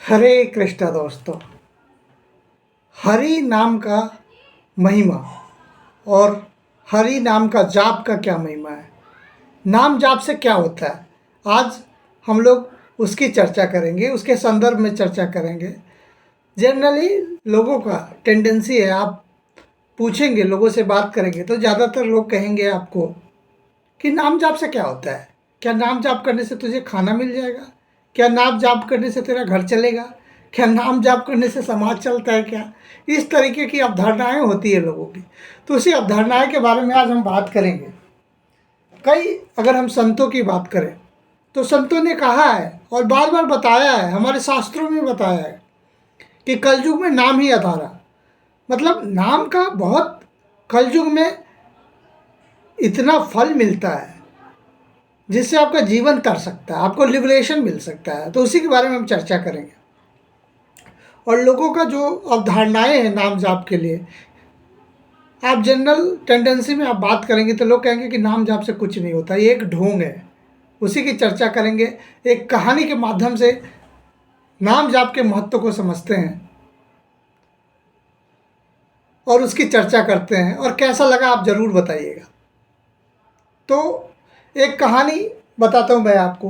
हरे कृष्णा दोस्तों। हरि नाम का महिमा और हरि नाम का जाप का क्या महिमा है, नाम जाप से क्या होता है, आज हम लोग उसकी चर्चा करेंगे, उसके संदर्भ में चर्चा करेंगे। जनरली लोगों का टेंडेंसी है, आप पूछेंगे, लोगों से बात करेंगे तो ज़्यादातर लोग कहेंगे आपको कि नाम जाप से क्या होता है। क्या नाम जाप करने से तुझे खाना मिल जाएगा? क्या नाम जाप करने से तेरा घर चलेगा? क्या नाम जाप करने से समाज चलता है क्या? इस तरीके की अवधारणाएं होती है लोगों की। तो उसी अवधारणाएं के बारे में आज हम बात करेंगे। कई अगर हम संतों की बात करें तो संतों ने कहा है और बार बार बताया है, हमारे शास्त्रों में बताया है कि कलयुग में नाम ही आधारा, मतलब नाम का बहुत कलयुग में इतना फल मिलता है जिससे आपका जीवन तर सकता है, आपको लिबरेशन मिल सकता है। तो उसी के बारे में हम चर्चा करेंगे। और लोगों का जो अवधारणाएं हैं नाम जाप के लिए, आप जनरल टेंडेंसी में आप बात करेंगे तो लोग कहेंगे कि नाम जाप से कुछ नहीं होता, ये एक ढोंग है। उसी की चर्चा करेंगे, एक कहानी के माध्यम से नाम जाप के महत्व को समझते हैं और उसकी चर्चा करते हैं। और कैसा लगा आप ज़रूर बताइएगा। तो एक कहानी बताता हूँ मैं आपको।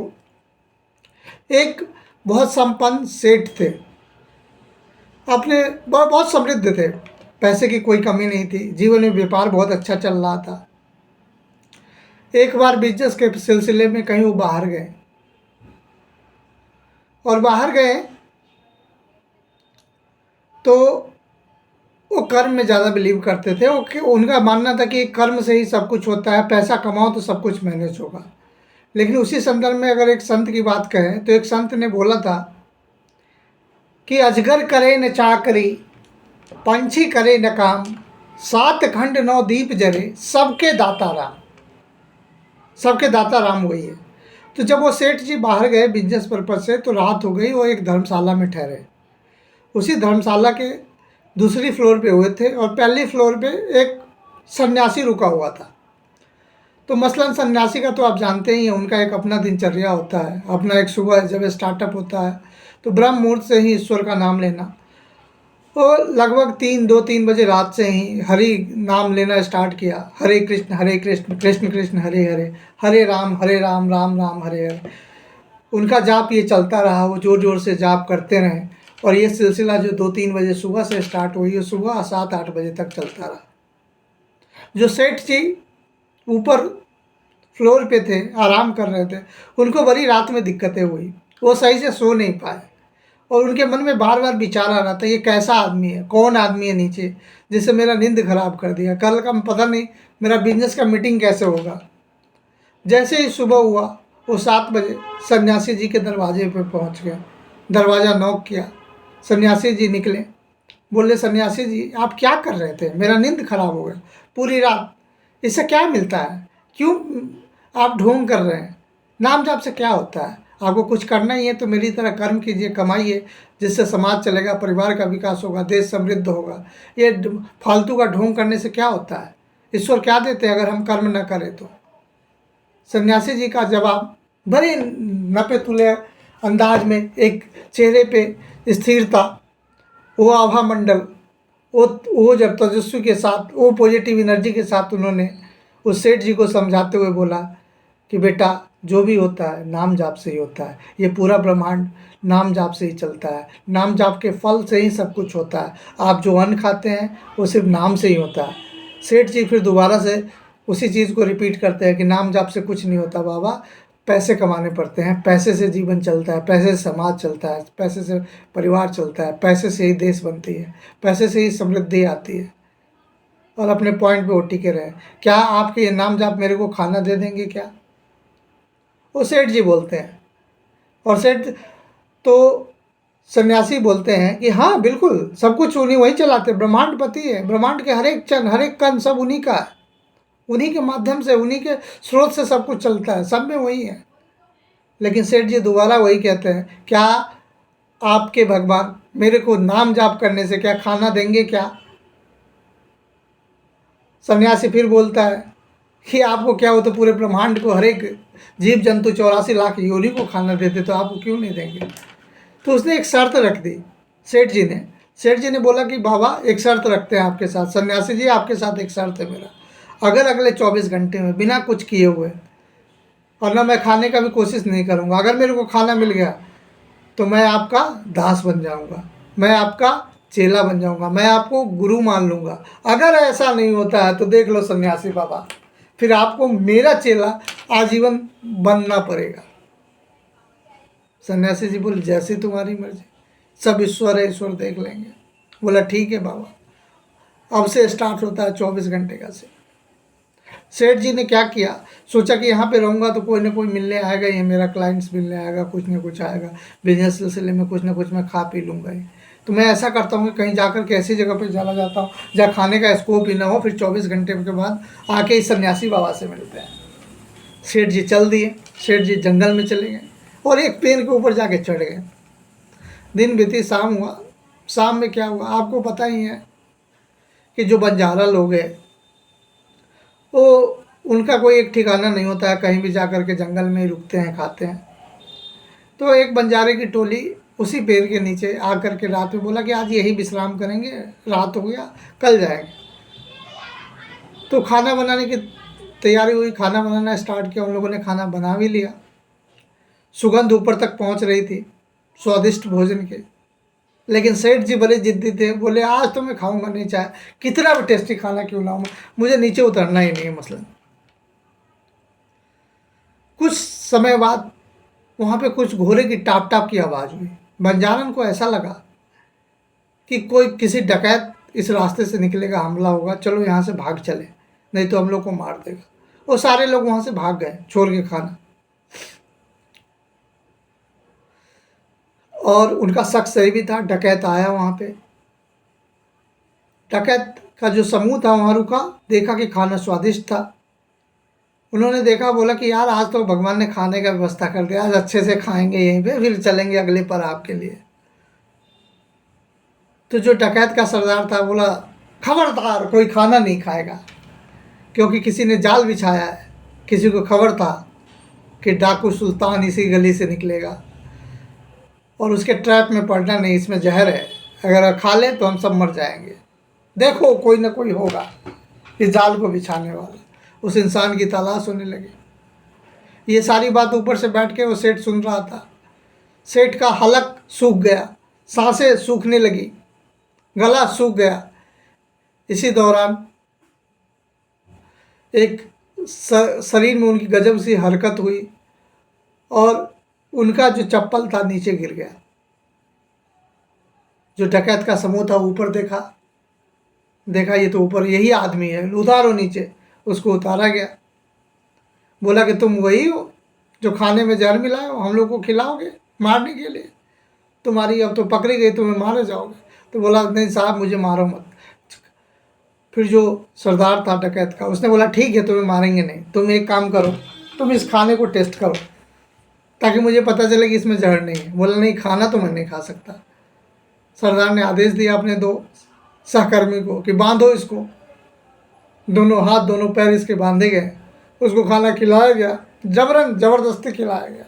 एक बहुत संपन्न सेठ थे, अपने बहुत समृद्ध थे, पैसे की कोई कमी नहीं थी, जीवन में व्यापार बहुत अच्छा चल रहा था। एक बार बिजनेस के सिलसिले में कहीं वो बाहर गए, और बाहर गए तो वो कर्म में ज़्यादा बिलीव करते थे। उनका मानना था कि कर्म से ही सब कुछ होता है, पैसा कमाओ तो सब कुछ मैनेज होगा। लेकिन उसी संदर्भ में अगर एक संत की बात कहें तो एक संत ने बोला था कि अजगर करे न चाकरी, पंछी करे न काम, सात खंड नौ दीप जरे, सबके दाता राम। सबके दाता राम वही है। तो जब वो सेठ जी बाहर गए बिजनेस पर्पज से तो रात हो गई, वो एक धर्मशाला में ठहरे। उसी धर्मशाला के दूसरी फ्लोर पे हुए थे और पहली फ्लोर पे एक सन्यासी रुका हुआ था। तो मसलन सन्यासी का तो आप जानते ही हैं, उनका एक अपना दिनचर्या होता है, अपना एक सुबह जब स्टार्टअप होता है तो ब्रह्म मुहूर्त से ही ईश्वर का नाम लेना। वो लगभग 3 2 3 बजे रात से ही हरि नाम लेना स्टार्ट किया। हरे कृष्ण कृष्ण कृष्ण हरे हरे, हरे राम राम राम हरे हरे। उनका जाप ये चलता रहा, वो ज़ोर ज़ोर से जाप करते रहे। और ये सिलसिला जो 2 3 बजे सुबह से स्टार्ट हुई, ये सुबह 7 8 बजे तक चलता रहा। जो सेठ जी ऊपर फ्लोर पे थे, आराम कर रहे थे, उनको बड़ी रात में दिक्कतें हुई, वो सही से सो नहीं पाए। और उनके मन में बार बार विचार आ रहा था, ये कैसा आदमी है, कौन आदमी है नीचे जिससे मेरा नींद खराब कर दिया, कल का पता नहीं मेरा बिजनेस का मीटिंग कैसे होगा। जैसे ही सुबह हुआ, वो 7 बजे सन्यासी जी के दरवाजे पे पहुंच गया, दरवाज़ा नॉक किया। सन्यासी जी निकले, बोले सन्यासी जी आप क्या कर रहे थे, मेरा नींद खराब हो गया पूरी रात, इससे क्या मिलता है, क्यों आप ढोंग कर रहे हैं, नाम जाप से क्या होता है? आपको कुछ करना ही है तो मेरी तरह कर्म कीजिए, कमाइए, जिससे समाज चलेगा, परिवार का विकास होगा, देश समृद्ध होगा। ये फालतू का ढोंग करने से क्या होता है? ईश्वर क्या देते हैं अगर हम कर्म न करें तो? सन्यासी जी का जवाब बड़े नपे तुले अंदाज में, एक चेहरे पे स्थिरता, वो आभा मंडल, वो जब तेजस्वी के साथ, वो पॉजिटिव एनर्जी के साथ उन्होंने उस सेठ जी को समझाते हुए बोला कि बेटा जो भी होता है नाम जाप से ही होता है, ये पूरा ब्रह्मांड नाम जाप से ही चलता है, नाम जाप के फल से ही सब कुछ होता है, आप जो अन्न खाते हैं वो सिर्फ नाम से ही होता है। सेठ जी फिर दोबारा से उसी चीज़ को रिपीट करते हैं कि नाम जाप से कुछ नहीं होता बाबा, पैसे कमाने पड़ते हैं, पैसे से जीवन चलता है, पैसे से समाज चलता है, पैसे से परिवार चलता है, पैसे से ही देश बनती है, पैसे से ही समृद्धि आती है। और अपने पॉइंट पे वो टिके रहे। क्या आपके ये नाम जाप मेरे को खाना दे देंगे क्या? वो सेठ जी बोलते हैं। और सेठ तो सन्यासी बोलते हैं कि हाँ बिल्कुल, सब कुछ उन्हीं वही चलाते, ब्रह्मांडपति है, ब्रह्मांड के हर एक क्षण हर एक कण सब उन्हीं का है, उन्हीं के माध्यम से, उन्हीं के स्रोत से सब कुछ चलता है, सब में वही है। लेकिन सेठ जी दोबारा वही कहते हैं, क्या आपके भगवान मेरे को नाम जाप करने से क्या खाना देंगे क्या? सन्यासी फिर बोलता है कि आपको क्या हो, तो पूरे ब्रह्मांड को, हर एक जीव जंतु 84 लाख योनि को खाना देते, तो आपको क्यों नहीं देंगे? तो उसने एक शर्त रख दी सेठ जी ने। सेठ जी ने बोला कि बाबा एक शर्त रखते हैं आपके साथ, सन्यासी जी आपके साथ एक शर्त है मेरा, अगर अगले 24 घंटे में बिना कुछ किए हुए और ना मैं खाने का भी कोशिश नहीं करूँगा, अगर मेरे को खाना मिल गया तो मैं आपका दास बन जाऊँगा, मैं आपका चेला बन जाऊँगा, मैं आपको गुरु मान लूँगा। अगर ऐसा नहीं होता है तो देख लो सन्यासी बाबा, फिर आपको मेरा चेला आजीवन बनना पड़ेगा। सन्यासी जी बोले जैसे तुम्हारी मर्जी, सब ईश्वर है, ईश्वर देख लेंगे। बोला ठीक है बाबा। अब से स्टार्ट होता है 24 घंटे का से। सेठ जी ने क्या किया, सोचा कि यहाँ पे रहूँगा तो कोई ना कोई मिलने आएगा, ये मेरा क्लाइंट्स मिलने आएगा, कुछ ना कुछ आएगा, बिजनेस सिलसिले में कुछ ना कुछ मैं खा पी लूँगा ही। तो मैं ऐसा करता हूँ कि कहीं जाकर के ऐसी जगह पे चला जाता हूँ जहाँ खाने का स्कोप ही ना हो, फिर 24 घंटे के बाद आके इस सन्यासी बाबा से मिलते हैं। सेठ जी चल दिए, सेठ जी जंगल में चले गए और एक पेड़ के ऊपर जाके चढ़ गए। दिन बीती, शाम हुआ। शाम में क्या हुआ आपको पता ही है कि जो बंजारा लोग हैं वो, उनका कोई एक ठिकाना नहीं होता है, कहीं भी जाकर के जंगल में ही रुकते हैं, खाते हैं। तो एक बंजारे की टोली उसी पेड़ के नीचे आकर के रात में बोला कि आज यही विश्राम करेंगे, रात हो गया, कल जाएंगे। तो खाना बनाने की तैयारी हुई, खाना बनाना स्टार्ट किया, उन लोगों ने खाना बना भी लिया। सुगंध ऊपर तक पहुंच रही थी स्वादिष्ट भोजन के। लेकिन सेठ जी बड़े जिद्दी थे, बोले आज तो मैं खाऊंगा नहीं, चाहे कितना भी टेस्टी खाना क्यों ना हो, मुझे नीचे उतरना ही नहीं है मसलन। कुछ समय बाद वहाँ पे कुछ घोड़े की टाप टाप की आवाज़ हुई। बंजारन को ऐसा लगा कि कोई किसी डकैत इस रास्ते से निकलेगा, हमला होगा, चलो यहाँ से भाग चले, नहीं तो हम लोग को मार देगा। वो सारे लोग वहाँ से भाग गए छोड़ के खाना। और उनका शक सही भी था, डकैत आया वहाँ पे। डकैत का जो समूह था वहाँ रुका, देखा कि खाना स्वादिष्ट था। उन्होंने देखा, बोला कि यार आज तो भगवान ने खाने का व्यवस्था कर दिया, आज अच्छे से खाएंगे यहीं पे, फिर चलेंगे अगले पर आपके लिए। तो जो डकैत का सरदार था बोला खबरदार कोई खाना नहीं खाएगा, क्योंकि किसी ने जाल बिछाया है, किसी को खबर था कि डाकू सुल्तान इसी गली से निकलेगा और उसके ट्रैप में पड़ना नहीं, इसमें जहर है, अगर खा ले तो हम सब मर जाएंगे। देखो कोई ना कोई होगा इस जाल को बिछाने वाला। उस इंसान की तलाश होने लगी। ये सारी बात ऊपर से बैठ के वो सेठ सुन रहा था। सेठ का हलक सूख गया, सांसें सूखने लगी, गला सूख गया। इसी दौरान एक शरीर में उनकी गजब सी हरकत हुई और उनका जो चप्पल था नीचे गिर गया। जो डकैत का समूह था ऊपर देखा ये तो ऊपर यही आदमी है, उतारो नीचे। उसको उतारा गया। बोला कि तुम वही हो जो खाने में जहर मिलाए हो, हम लोग को खिलाओगे मारने के लिए? तुम्हारी अब तो पकड़ी गई, तुम्हें मारे जाओगे। तो बोला नहीं साहब मुझे मारो मत। फिर जो सरदार था डकैत का, उसने बोला ठीक है तुम्हें मारेंगे नहीं, तुम एक काम करो, तुम इस खाने को टेस्ट करो ताकि मुझे पता चले कि इसमें जहर नहीं है। बोला नहीं खाना तो मैं नहीं खा सकता। सरदार ने आदेश दिया अपने 2 सहकर्मी को कि बांधो इसको। दोनों हाथ दोनों पैर इसके बांधे गए। उसको खाना खिलाया गया, जबरन जबरदस्ती खिलाया गया।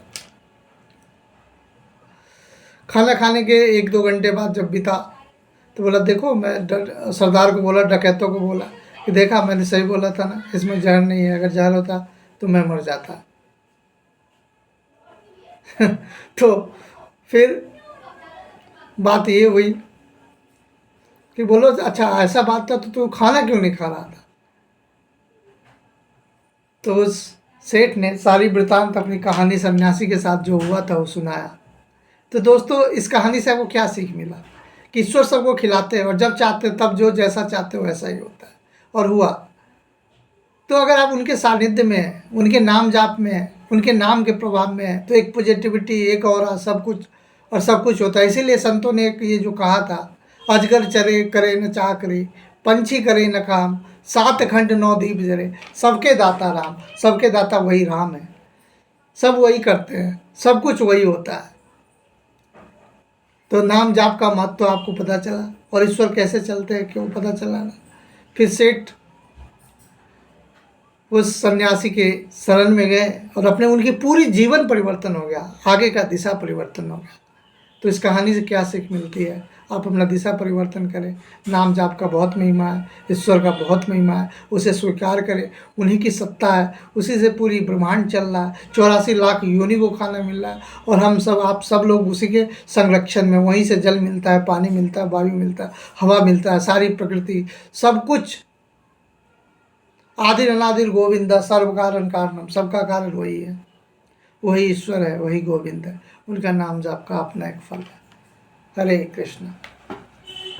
खाना खाने के 1-2 घंटे बाद जब बीता तो बोला देखो, मैं सरदार को बोला, डकैतों को बोला कि देखा मैंने सही बोला था ना, इसमें जहर नहीं है, अगर जहर होता तो मैं मर जाता। तो फिर बात ये हुई कि बोलो अच्छा ऐसा बात था तो तू खाना क्यों नहीं खा रहा था? तो उस सेठ ने सारी वृतांत अपनी कहानी सन्यासी के साथ जो हुआ था वो सुनाया। तो दोस्तों इस कहानी से आपको क्या सीख मिला कि ईश्वर सबको खिलाते हैं और जब चाहते तब जो जैसा चाहते हो वैसा ही होता है। और हुआ। तो अगर आप उनके सानिध्य में हैं, उनके नाम जाप में हैं, उनके नाम के प्रभाव में हैं, तो एक पॉजिटिविटी, एक और सब कुछ और सब कुछ होता है। इसीलिए संतों ने एक ये जो कहा था, अजगर चरे करे न चाकरी, पंछी करे न काम, 7 खंड 9 दीप जरे, सबके दाता राम। सबके दाता वही राम है, सब वही करते हैं, सब कुछ वही होता है। तो नाम जाप का महत्व तो आपको पता चला और ईश्वर कैसे चलते हैं क्यों पता चला ना। फिर सेठ उस सन्यासी के शरण में गए और अपने उनकी पूरी जीवन परिवर्तन हो गया, आगे का दिशा परिवर्तन हो गया। तो इस कहानी से क्या सीख मिलती है? आप अपना दिशा परिवर्तन करें। नाम जाप का बहुत महिमा है, ईश्वर का बहुत महिमा है, उसे स्वीकार करें। उन्हीं की सत्ता है, उसी से पूरी ब्रह्मांड चल रहा है। 84 लाख योनि को खाना मिल रहा है और हम सब, आप सब लोग उसी के संरक्षण में। वहीं से जल मिलता है, पानी मिलता है, वायु मिलता है, हवा मिलता है, सारी प्रकृति, सब कुछ। आदिर अनादिर गोविंदा सर्व कारण कारणम, सबका कारण वही है, वही ईश्वर है, वही गोविंद है। उनका नाम जाप का अपना एक फल है। हरे कृष्ण।